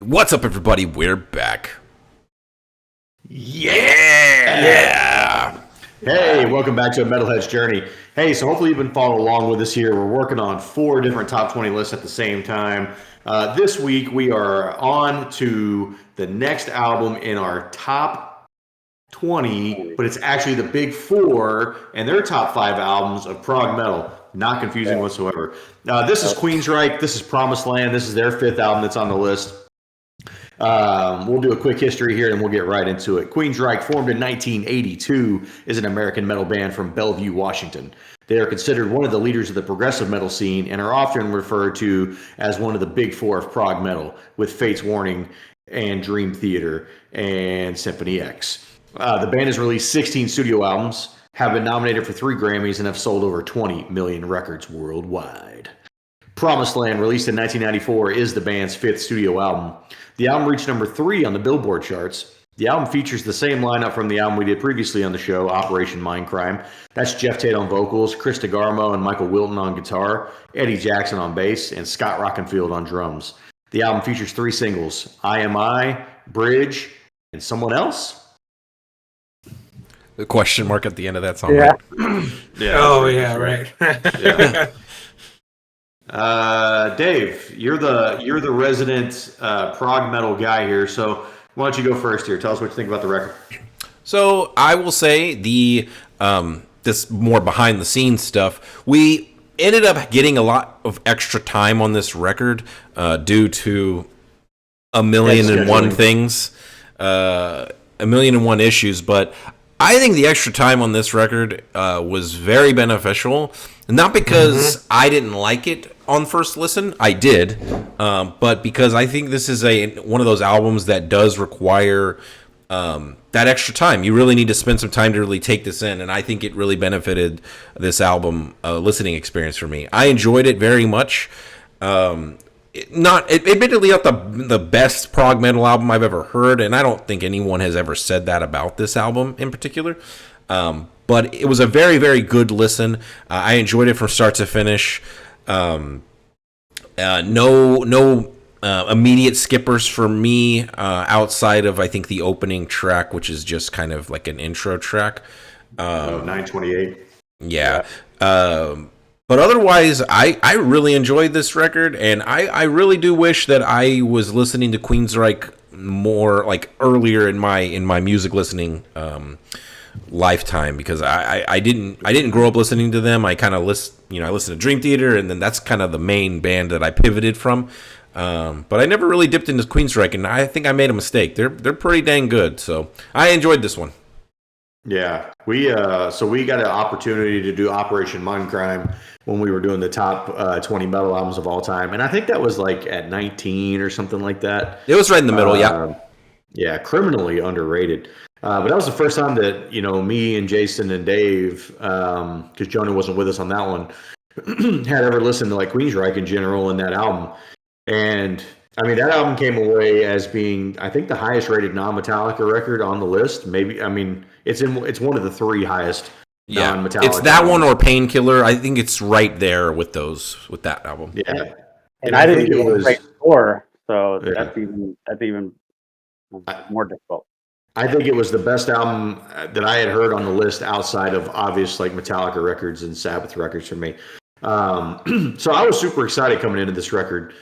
What's up, everybody? We're back. Yeah! Hey, welcome back to A Metalhead's Journey. Hey, so hopefully you've been following along with us here. We're working on 4 different top 20 lists at the same time. This week, we are on to the next album in our top 20, but it's actually the big 4 and their top 5 albums of prog metal. Not confusing whatsoever. This is Queensryche. This is Promised Land. This is their 5th album that's on the list. We'll do a quick history here and we'll get right into it. Queensryche, formed in 1982, is an American metal band from Bellevue, Washington. They are considered one of the leaders of the progressive metal scene and are often referred to as one of the big 4 of prog metal, with Fate's Warning and Dream Theater and Symphony X. The band has released 16 studio albums, have been nominated for 3 Grammys, and have sold over 20 million records worldwide. Promised Land, released in 1994, is the band's 5th studio album. The album reached number 3 on the Billboard charts. The album features the same lineup from the album we did previously on the show, Operation Mindcrime. That's Jeff Tate on vocals, Chris DeGarmo and Michael Wilton on guitar, Eddie Jackson on bass, and Scott Rockenfield on drums. The album features 3 singles, I Am I, Bridge, and Someone Else? The question mark at the end of that song, Yeah. right? Yeah. Right. Yeah. Dave, you're the resident prog metal guy here, so why don't you go first here? Tell us what you think about the record. So I will say this more behind the scenes stuff. We ended up getting a lot of extra time on this record due to a million and one things, a million and one issues, but I think the extra time on this record was very beneficial. Not because I didn't like it on first listen, I did, but because I think this is one of those albums that does require that extra time. You really need to spend some time to really take this in, and I think it really benefited this album listening experience for me. I enjoyed it very much. Admittedly not the best prog metal album I've ever heard, and I don't think anyone has ever said that about this album in particular. But it was a very, very good listen. I enjoyed it from start to finish. No immediate skippers for me outside of, I think, the opening track, which is just kind of like an intro track. 928. Yeah. But otherwise, I really enjoyed this record, and I really do wish that I was listening to Queensryche more like earlier in my music listening lifetime, because I didn't grow up listening to them. I kind of I listened to Dream Theater, and then that's kind of the main band that I pivoted from. But I never really dipped into Queensryche, and I think I made a mistake. They're pretty dang good, so I enjoyed this one. Yeah, we got an opportunity to do Operation Mindcrime when we were doing the top 20 metal albums of all time, and I think that was like at 19 or something like that. It was right in the middle, yeah. Yeah, criminally underrated. But that was the first time that me and Jason and Dave, because Jonah wasn't with us on that one, had ever listened to like Queensryche in general in that album, and I mean, that album came away as being, I think, the highest rated non-Metallica record on the list. Maybe, I mean, it's one of the 3 highest non-Metallica. It's that albums. One or Painkiller. I think it's right there with that album. Yeah, and I didn't even rate 4, so that's even more difficult. I think it was the best album that I had heard on the list outside of obvious like Metallica records and Sabbath records for me. So I was super excited coming into this record.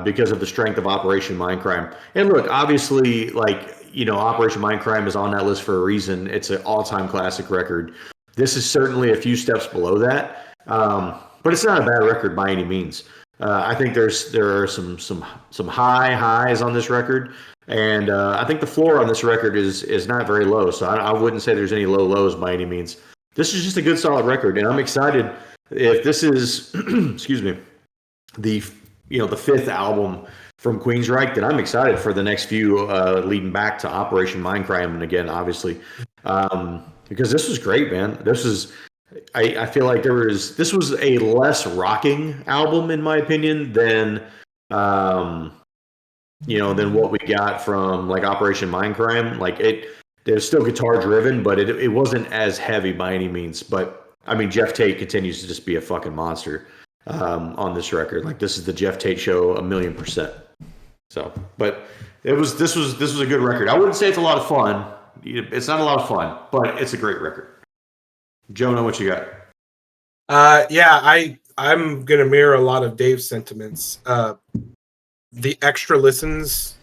Because of the strength of Operation Mindcrime. And look, obviously, Operation Mindcrime is on that list for a reason. It's an all-time classic record. This is certainly a few steps below that, but it's not a bad record by any means. I think there are some high highs on this record, and I think the floor on this record is not very low. So I wouldn't say there's any low lows by any means. This is just a good, solid record, and I'm excited if this is, excuse me, the 5th album from Queensryche, then I'm excited for the next few leading back to Operation Mindcrime, and again, obviously, because this was great, man. I feel like this was a less rocking album in my opinion than what we got from like Operation Mindcrime. Like there's still guitar driven, but it wasn't as heavy by any means. But I mean, Jeff Tate continues to just be a fucking monster on this record. Like, this is the Jeff Tate show 1,000,000%. So, but this was a good record. I wouldn't say it's a lot of fun. It's not a lot of fun, but it's a great record. Jonah, what you got? I'm gonna mirror a lot of Dave's sentiments. The extra listens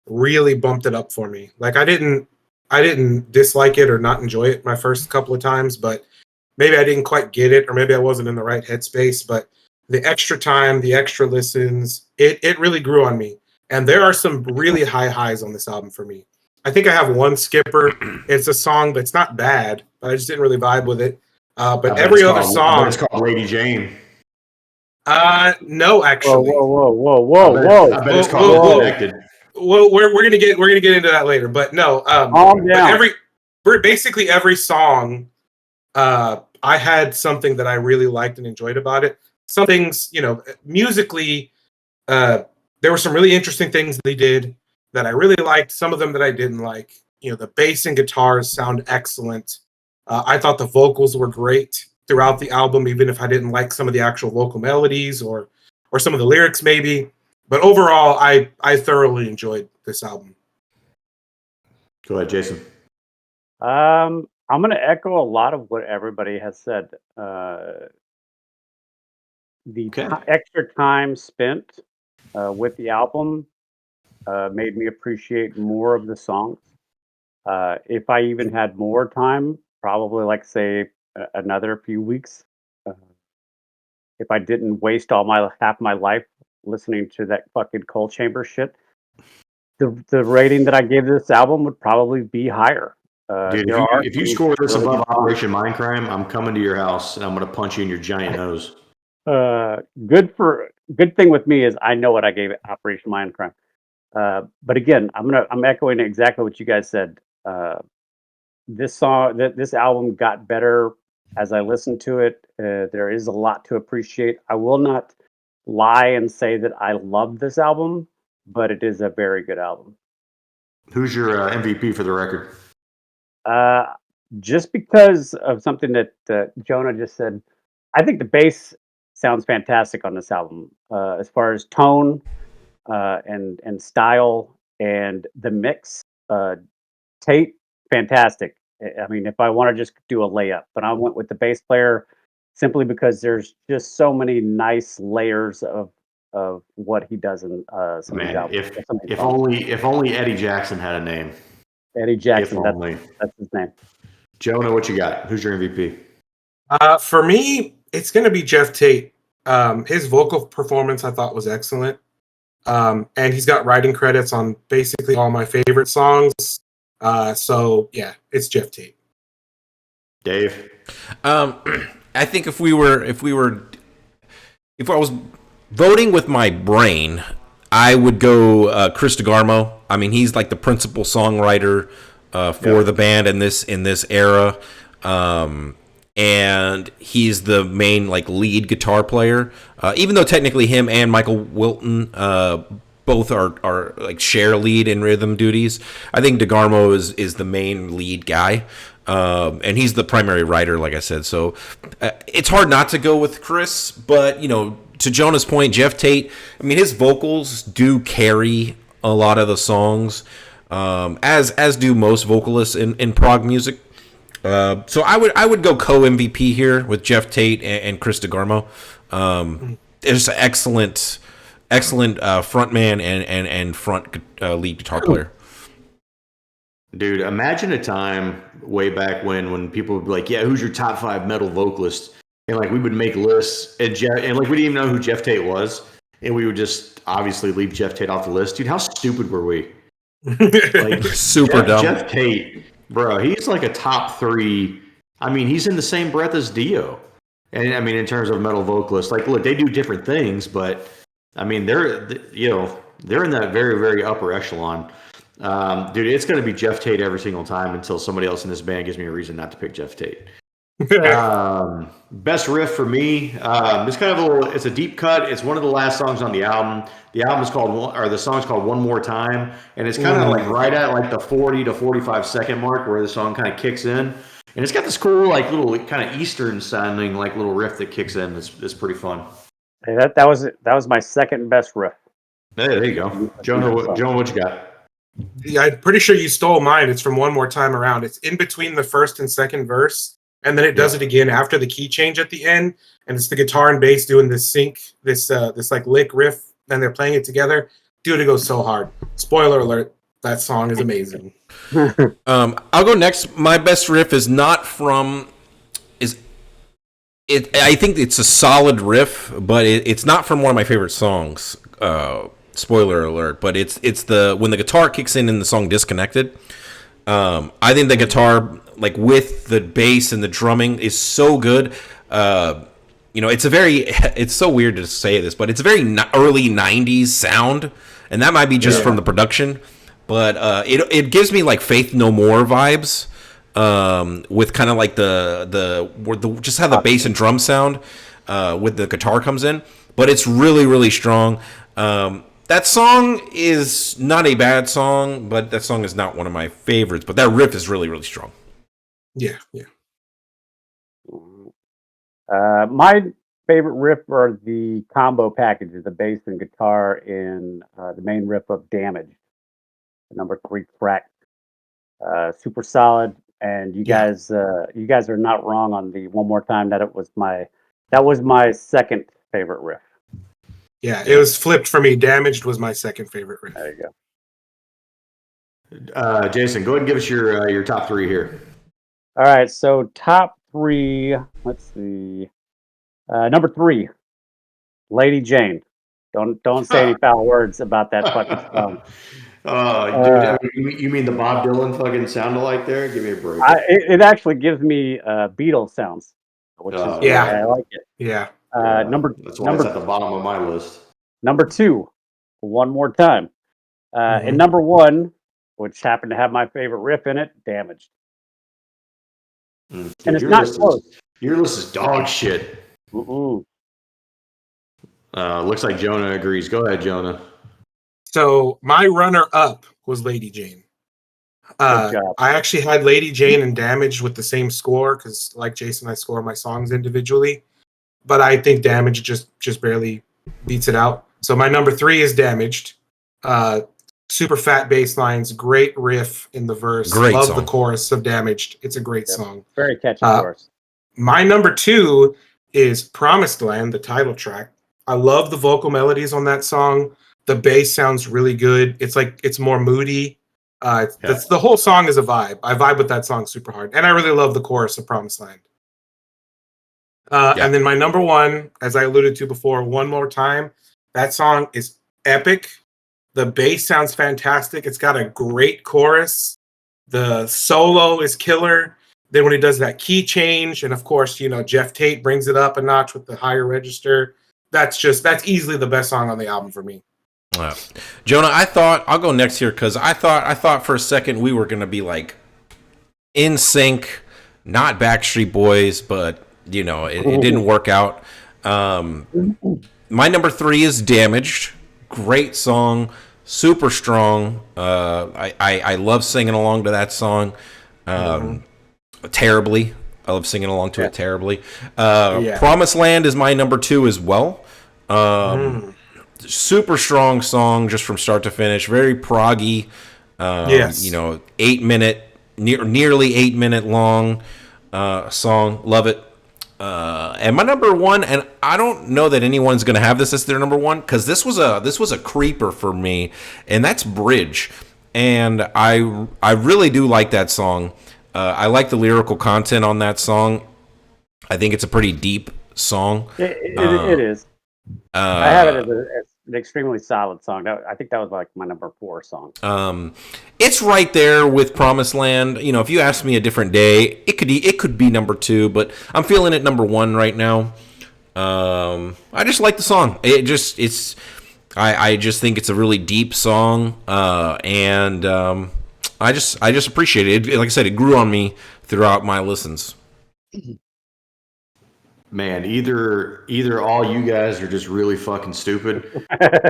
really bumped it up for me. Like I didn't dislike it or not enjoy it my first couple of times, but maybe I didn't quite get it, or maybe I wasn't in the right headspace. But the extra time, the extra listens, it really grew on me. And there are some really high highs on this album for me. I think I have one skipper. It's a song that's not bad, but I just didn't really vibe with it. But every other song, it's called Lady Jane. No, actually. Whoa! I bet it's called Connected. Well, we're gonna get into that later, but no. Calm down. But basically every song, I had something that I really liked and enjoyed about it. Some things, musically, there were some really interesting things they did that I really liked. Some of them that I didn't like. The bass and guitars sound excellent. I thought the vocals were great throughout the album, even if I didn't like some of the actual vocal melodies or some of the lyrics, maybe. But overall, I thoroughly enjoyed this album. Go ahead, Jason. I'm going to echo a lot of what everybody has said. Extra time spent with the album made me appreciate more of the songs. If I even had more time, probably like say another few weeks, if I didn't waste half my life listening to that fucking Coal Chamber shit, the rating that I gave this album would probably be higher. Dude, if you score this above Operation Mindcrime, I'm coming to your house and I'm going to punch you in your giant nose. Good thing with me is I know what I gave Operation Mindcrime. But again, I'm echoing exactly what you guys said. This album got better as I listened to it. There is a lot to appreciate. I will not lie and say that I love this album, but it is a very good album. Who's your MVP for the record? Just because of something that Jonah just said, I think the bass sounds fantastic on this album. As far as tone and style and the mix, Tate, fantastic. I mean, if I want to just do a layup, but I went with the bass player simply because there's just so many nice layers of what he does in some of these albums. If only Eddie Jackson had a name. Eddie Jackson, that's his name. Jonah, what you got? Who's your MVP? For me, it's going to be Jeff Tate. His vocal performance I thought was excellent. And he's got writing credits on basically all my favorite songs. So yeah, it's Jeff Tate. Dave? I think if I was voting with my brain, I would go Chris DeGarmo. I mean, he's like the principal songwriter for the band in this era, and he's the main lead guitar player. Even though technically him and Michael Wilton both are share lead in rhythm duties, I think DeGarmo is the main lead guy. And he's the primary writer, like I said. So it's hard not to go with Chris, but to Jonah's point, Jeff Tate, I mean, his vocals do carry a lot of the songs, as do most vocalists in prog music. So I would go co-MVP here with Jeff Tate and Chris DeGarmo. There's an excellent frontman and front lead guitar player. Dude, imagine a time way back when people would be like, yeah, who's your top 5 metal vocalist? And we would make lists and we didn't even know who Jeff Tate was. And we would just obviously leave Jeff Tate off the list. Dude, how stupid were we? Super dumb. Jeff Tate, bro, he's like a top 3. I mean, he's in the same breath as Dio. And I mean, in terms of metal vocalists, look, they do different things, but I mean, they're in that very, very upper echelon. Dude, it's going to be Jeff Tate every single time until somebody else in this band gives me a reason not to pick Jeff Tate. Best riff for me. It's kind of it's a deep cut. It's one of the last songs on the album. The song's called One More Time, and it's kind of right at the 40 to 45 second mark where the song kind of kicks in, and it's got this cool little kind of Eastern sounding little riff that kicks in. It's pretty fun. Hey, that was my second best riff. Hey, there you go. Jonah, what you got? Yeah, I'm pretty sure you stole mine. It's from One More Time Around. It's in between the first and second verse, and then it does it again after the key change at the end, and it's the guitar and bass doing this sync, this like lick riff, and they're playing it together. Dude, it goes so hard. Spoiler alert, that song is amazing. I'll go next. My best riff is not from I think it's a solid riff, but it's not from one of my favorite songs. Spoiler alert! But it's the when the guitar kicks in the song "Disconnected." I think the guitar, like with the bass and the drumming, is so good. It's so weird to say this, but it's a very early '90s sound, and that might be just from the production. But it gives me like Faith No More vibes. With kind of like the just how the bass and drum sound with the guitar comes in, but it's really, really strong. That song is not a bad song, but that song is not one of my favorites. But that riff is really, really strong. Yeah. My favorite riff are the combo packages, the bass and guitar in the main riff of Damage, the number 3 track. Super solid. And you guys are not wrong on the One More Time that was my second favorite riff. Yeah, it was flipped for me. Damaged was my second favorite riff. There you go. Jason, go ahead and give us your top 3 here. All right, so top 3. Let's see. Number 3, Lady Jane. Don't say any foul words about that fucking song. Dude, you mean the Bob Dylan fucking sound-alike there? Give me a break. It actually gives me Beatles sounds, which is I like it. Yeah. That's why it's at the bottom of my list. Number 2, One More Time. And number 1, which happened to have my favorite riff in it, Damaged. Dude, and it's not close. Your list is dog shit. Looks like Jonah agrees. Go ahead, Jonah. So my runner-up was Lady Jane. I actually had Lady Jane and Damaged with the same score because, like Jason, I score my songs individually. But I think Damaged just barely beats it out. So my number 3 is Damaged. Super fat bass lines, great riff in the verse. Love song. The chorus of Damaged. It's a great song. Very catchy chorus. My number 2 is Promised Land, the title track. I love the vocal melodies on that song. The bass sounds really good. It's more moody. The whole song is a vibe. I vibe with that song super hard. And I really love the chorus of Promised Land. And then my number 1, as I alluded to before, One More Time. That song is epic. The bass sounds fantastic. It's got a great chorus. The solo is killer. Then when he does that key change, and of course, Jeff Tate brings it up a notch with the higher register. That's easily the best song on the album for me. Jonah, I'll go next here because I thought for a second we were gonna be like in sync, not Backstreet Boys, but it didn't work out. My number 3 is Damaged. Great song, super strong. I love singing along to that song. Terribly. I love singing along to it terribly. Promised Land is my number 2 as well. Super strong song just from start to finish. Very proggy. 8 minute, nearly 8 minute long song. Love it. And my number 1, and I don't know that anyone's going to have this as their number 1 because this was a creeper for me, and that's Bridge. And I really do like that song. I like the lyrical content on that song. I think it's a pretty deep song. It is. I have it as an extremely solid song. I think that was like my number 4 song. It's right there with Promised Land. If you asked me a different day, it could be number 2, but I'm feeling it number 1 right now. I just like the song. I just think it's a really deep song, and I just appreciate it. Like I said, it grew on me throughout my listens. Man, either all you guys are just really fucking stupid,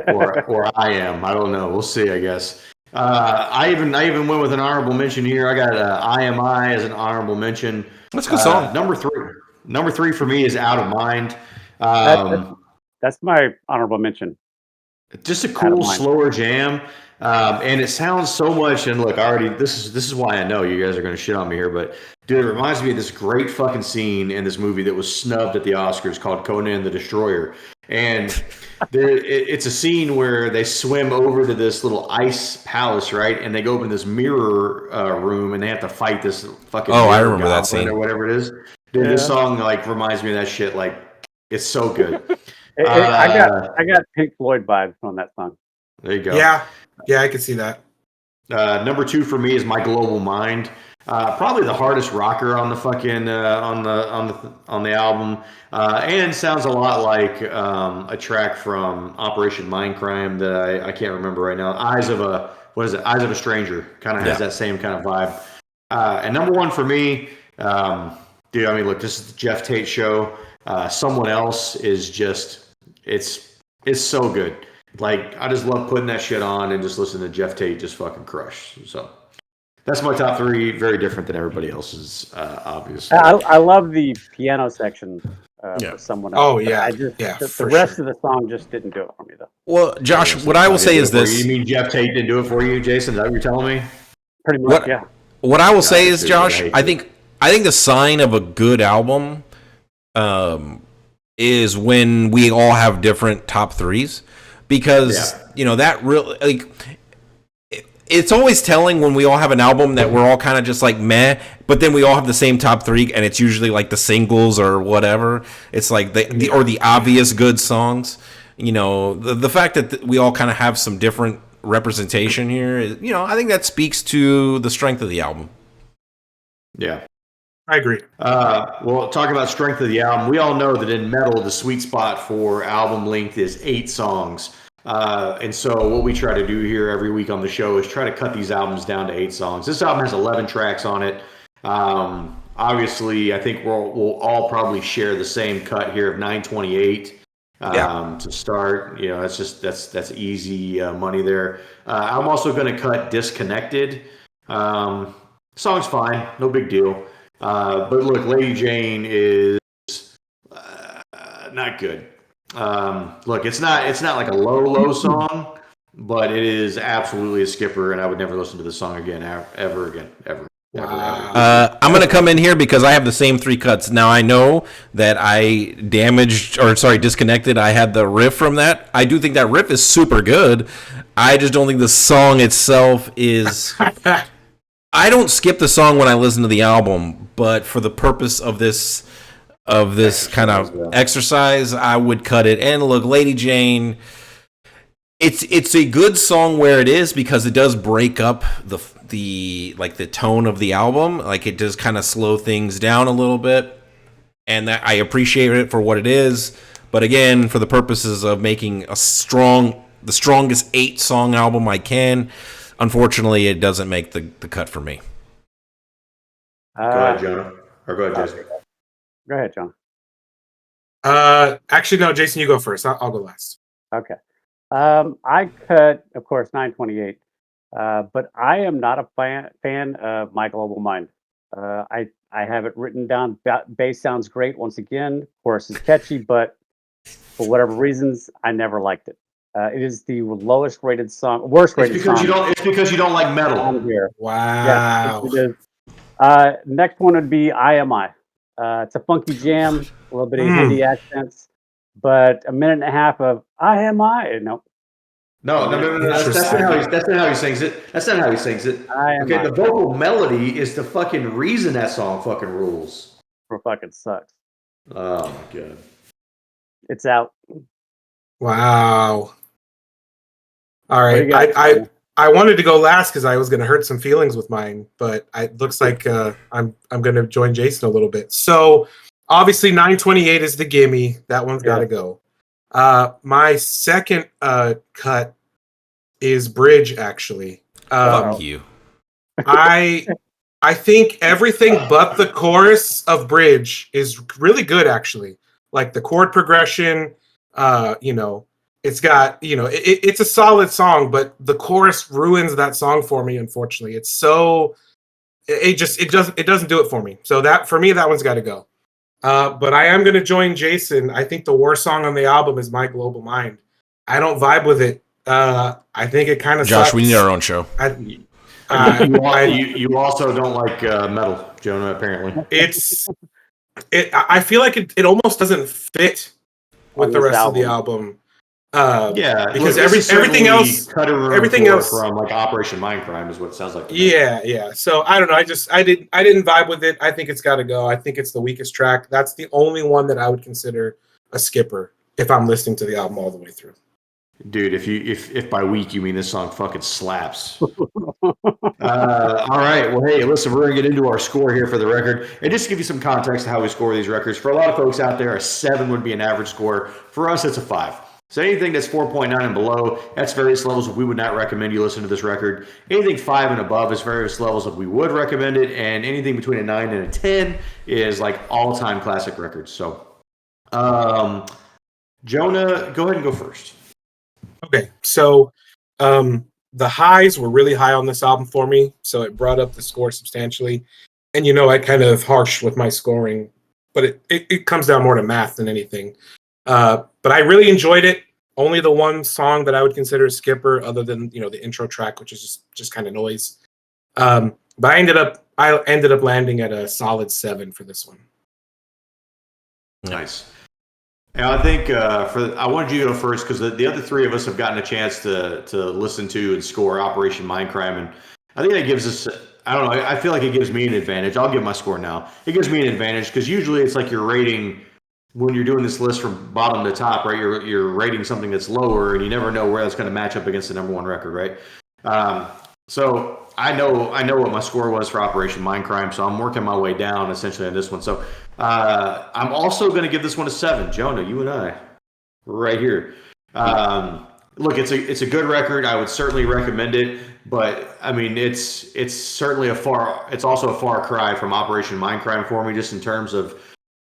or I am. I don't know. We'll see. I guess. I even went with an honorable mention here. I got IMI as an honorable mention. That's a good song. Number 3 for me is Out of Mind. That's my honorable mention. Just a cool, slower jam. And it sounds so much. And look, this is why I know you guys are going to shit on me here, but dude, it reminds me of this great fucking scene in this movie that was snubbed at the Oscars called Conan the Destroyer. And it's a scene where they swim over to this little ice palace, right? And they go up in this mirror room, and they have to fight this fucking. Oh, I remember that scene or whatever it is. Dude, this song like reminds me of that shit. Like, it's so good. I got Pink Floyd vibes on that song. There you go. Yeah, I can see that. Number 2 for me is My Global Mind. Probably the hardest rocker on the fucking on the album, and sounds a lot like a track from Operation Mindcrime that I can't remember right now. Eyes of a Stranger kind of has that same kind of vibe. And number 1 for me, dude. I mean, look, this is the Jeff Tate show. Someone Else is just it's so good. Like, I just love putting that shit on and just listening to Jeff Tate just fucking crush. So that's my top 3. Very different than everybody else's, obviously. I love the piano section for Someone Else. Oh, yeah. The rest of the song just didn't do it for me, though. Well, Josh, what I will say is this. You mean Jeff Tate didn't do it for you, Jason? Is that what you're telling me? Pretty much, yeah. What I will say is, Josh, I think the sign of a good album is when we all have different top 3s, because that really, like, it's always telling when we all have an album that we're all kind of just like meh, but then we all have the same top 3, and it's usually like the singles or whatever. It's like the obvious good songs. The fact that we all kind of have some different representation here is, I think that speaks to the strength of the album. Yeah. I agree. Well, talking about strength of the album, we all know that in metal, the sweet spot for album length is 8 songs. And so what we try to do here every week on the show is try to cut these albums down to 8 songs. This album has 11 tracks on it. Obviously, I think we'll all probably share the same cut here of 928 to start. That's easy money there. I'm also going to cut Disconnected. Song's fine, no big deal. But look, Lady Jane is not good. Look, it's not like a low song, but it is absolutely a skipper, and I would never listen to this song again, ever again. I'm going to come in here because I have the same 3 cuts. Now, I know that I disconnected. I had the riff from that. I do think that riff is super good. I just don't think the song itself is... I don't skip the song when I listen to the album, but for the purpose of this kind of exercise, I would cut it. And look, Lady Jane, it's a good song where it is, because it does break up the tone of the album. Like, it does kind of slow things down a little bit, and that I appreciate it for what it is. But again, for the purposes of making the strongest 8-song album I can, unfortunately, it doesn't make the cut for me. Go ahead, Jonah. Or go ahead, Jason. Go ahead, John. Actually, no, Jason, you go first. I'll go last. Okay. I cut, of course, 928, but I am not a fan of My Global Mind. I have it written down. Bass sounds great. Once again, chorus is catchy, but for whatever reasons, I never liked it. It is the worst rated song. It's because you don't like metal. Here. Wow. Yes, it is. Next one would be I Am I. It's a funky jam, a little bit of Hindi accents, but a minute and a half of I Am I. No. That's not how he sings it. That's not how he sings it. Okay, the vocal melody is the fucking reason that song fucking rules. It fucking sucks. Oh my god. It's out. Wow. All right, I wanted to go last because I was going to hurt some feelings with mine, but it looks like I'm going to join Jason a little bit. So obviously 928 is the gimme. That one's got to go. My second cut is Bridge, actually. Fuck you. I think everything but the chorus of Bridge is really good, actually. Like the chord progression, it's got, it's a solid song, but the chorus ruins that song for me, unfortunately. It's so, it doesn't do it for me. So that, for me, that one's got to go. But I am going to join Jason. I think the worst song on the album is My Global Mind. I don't vibe with it. I think it kind of Josh, sucks. we need our own show. You also don't like metal, Jonah, apparently. I feel like it almost doesn't fit with the rest of the album. Because everything else from like Operation Mindcrime is what it sounds like. Yeah. So I don't know. I didn't vibe with it. I think it's got to go. I think it's the weakest track. That's the only one that I would consider a skipper if I'm listening to the album all the way through. Dude, if by weak you mean this song fucking slaps. All right. Well, hey, listen, we're going to get into our score here for the record. And just to give you some context to how we score these records, for a lot of folks out there, a 7 would be an average score. For us, it's a 5. So anything that's 4.9 and below, that's various levels of we would not recommend you listen to this record. Anything 5 and above is various levels of we would recommend it. And anything between a 9 and a 10 is like all-time classic records. So, Jonah, go ahead and go first. Okay, so the highs were really high on this album for me, so it brought up the score substantially. And I kind of harsh with my scoring, but it comes down more to math than anything. But I really enjoyed it. Only the one song that I would consider a skipper, other than the intro track, which is just kind of noise. But I ended up landing at a solid 7 for this one. Nice. And I think I wanted you to go first because the other three of us have gotten a chance to listen to and score Operation Mindcrime, and I think that gives us. I don't know. I feel like it gives me an advantage. I'll give my score now. It gives me an advantage because usually it's like you're rating when you're doing this list from bottom to top, right? You're rating something that's lower, and you never know where that's going to match up against the number one record, right? So I know what my score was for Operation Mindcrime, so I'm working my way down essentially on this one. So I'm also going to give this one a 7. Jonah, you and I, right here. Look, it's a good record. I would certainly recommend it, but I mean it's certainly it's also a far cry from Operation Mindcrime for me, just in terms of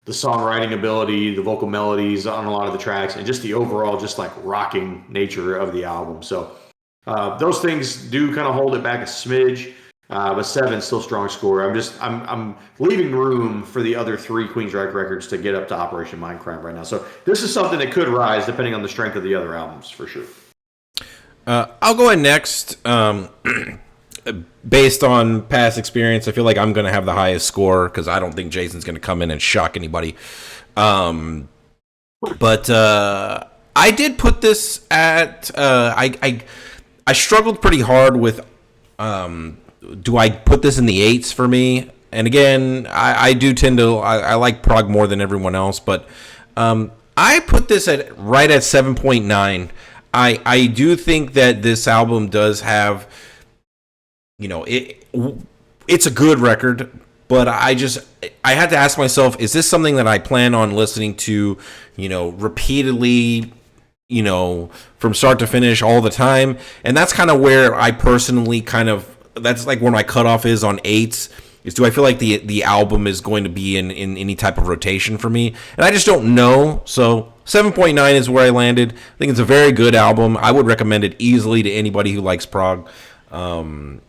the songwriting ability, the vocal melodies on a lot of the tracks, and just the overall just like rocking nature of the album. So those things do kind of hold it back a smidge, but 7 still strong score. I'm leaving room for the other 3 Queensryche records to get up to Operation Mindcrime right now. So this is something that could rise depending on the strength of the other albums for sure. I'll go ahead next. Based on past experience, I feel like I'm going to have the highest score because I don't think Jason's going to come in and shock anybody. But I did put this at I struggled pretty hard with do I put this in the 8s for me? And again, I do tend to I like prog more than everyone else, but I put this right at 7.9. I do think that this album does have, it's a good record, but I had to ask myself, is this something that I plan on listening to, repeatedly, from start to finish all the time? And that's kind of where I personally that's like where my cutoff is on 8s, is do I feel like the album is going to be in any type of rotation for me? And I just don't know. So 7.9 is where I landed. I think it's a very good album. I would recommend it easily to anybody who likes prog. And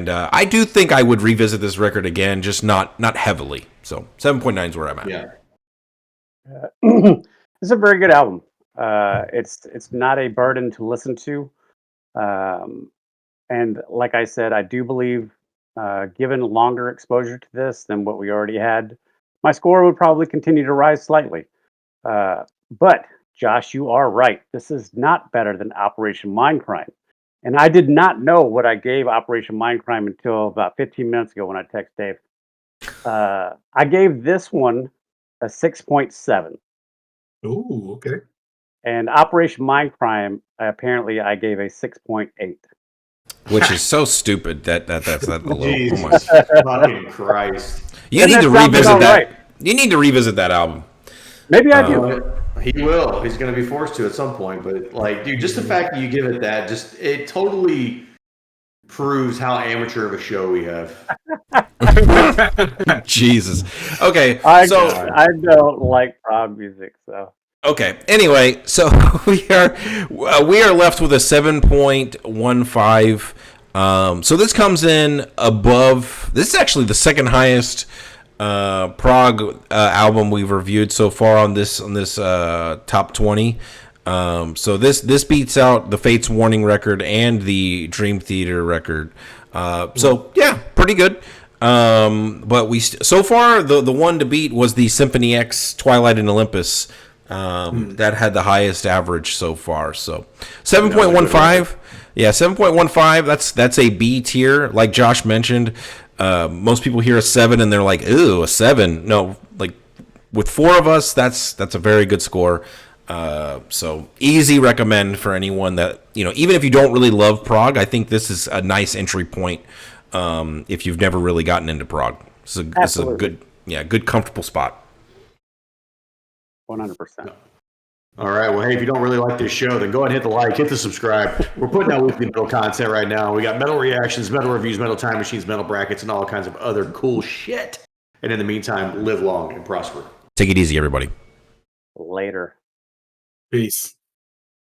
I do think I would revisit this record again, just not heavily. So 7.9 is where I'm at. Yeah. It's a very good album. It's not a burden to listen to. And like I said, I do believe, given longer exposure to this than what we already had, my score would probably continue to rise slightly. But Josh, you are right. This is not better than Operation Mindcrime. And I did not know what I gave Operation Mindcrime until about 15 minutes ago when I texted Dave. I gave this one a 6.7. Ooh, okay. And Operation Mindcrime, apparently I gave a 6.8. Which is so stupid that's that low. Jesus fucking Christ. You need to revisit that. Right. You need to revisit that album. Maybe I do. He will. He's going to be forced to at some point. But dude, just the fact that you give it that, it totally proves how amateur of a show we have. Jesus. Okay. I don't like prog music, so. Okay. Anyway, so we are left with a 7.15. So this comes in above. This is actually the second highest prog album we've reviewed so far on this top 20. So this beats out the Fates Warning record and the Dream Theater record. So yeah, pretty good. But so far the one to beat was the Symphony X Twilight and Olympus. That had the highest average so far. So 7.15. Yeah, 7.15. That's a B tier. Like Josh mentioned, most people hear a 7 and they're like, "Ooh, a 7." No, like with 4 of us, that's a very good score. So easy recommend for anyone that, even if you don't really love prog, I think this is a nice entry point. If you've never really gotten into prog, this is a good comfortable spot. 100%. All right. Well, hey, if you don't really like this show, then go ahead and hit the like, hit the subscribe. We're putting out weekly metal content right now. We got metal reactions, metal reviews, metal time machines, metal brackets, and all kinds of other cool shit. And in the meantime, live long and prosper. Take it easy, everybody. Later. Peace.